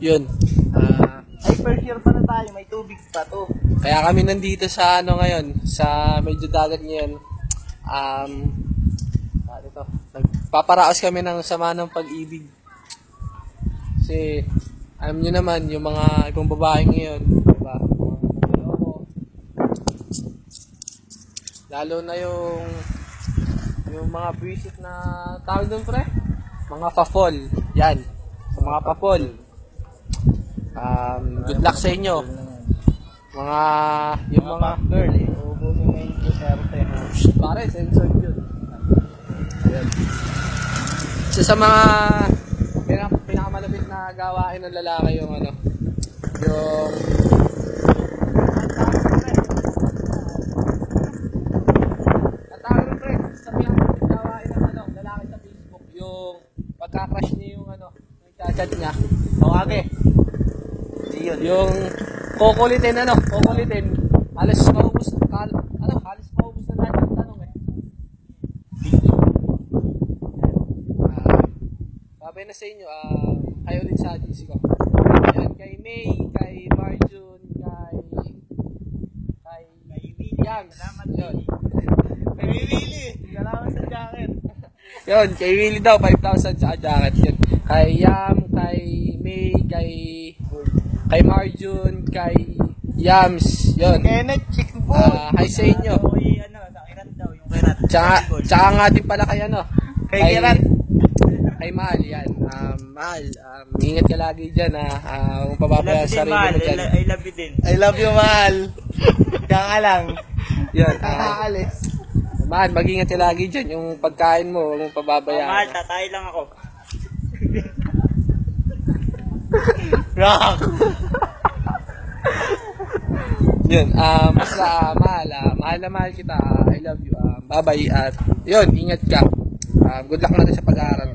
Yun. Ay, first year pa na tayo, may tubig pa to. Kaya kami nandito sa ano ngayon, sa medyo dagat ngayon. Ano to? Nagpaparaos kami ng sama ng pag-ibig. Kasi alam nyo naman, yung mga ibang babae ngayon, diba? Lalo na yung mga visit na tawag doon, pre? Mga pa-fall. Yan. Sa mga pa-fall. Good luck sa inyo. Yung mga girl eh. Uubusin mo yung swerte. pare, sensor yun. Ayan. So, sa mga pinakamalapit na gawain ng lalaki yung ano, yung natawag pre, sa pinakamalapit na gawain ng ano, lalaki sa Facebook, yung pagka-crush niya yung ano, yung chat niya. Tawage. Yung kukulitin halos maubos na lahat ng tanong eh. Babay na sa inyo, kayo ulit sa GC ko. Ayan, kay May, kay Marjun, kay William. Salamat Yun. Kay Willie. Salamat sa jacket. Yun, kay Willie daw, 5,000 sa jacket. Yun. Kay Yam, kay May, kay Marjun, kay Yams. Yun. Kenneth, chick boy. Hi sa inyo. Sa Kirat daw, yung Kirat. Tsaka nga din pala kay ano. Kay Kirat. Kay Mahal, yan. Mahal, ingat ka lagi dyan, kung pababaya sa sarili mo dyan. I love you din. I love you, Mahal. Diyan ka lang. Yan, Nakaalis. Mahal, mag-ingat ka lagi dyan. Yung pagkain mo, huwag mong pababayaan. Mahal, tatay lang ako. Rock! Yun, basta, mahal na mahal kita. I love you. Bye-bye. At, yun, ingat ka. Good luck natin sa pag-aaral.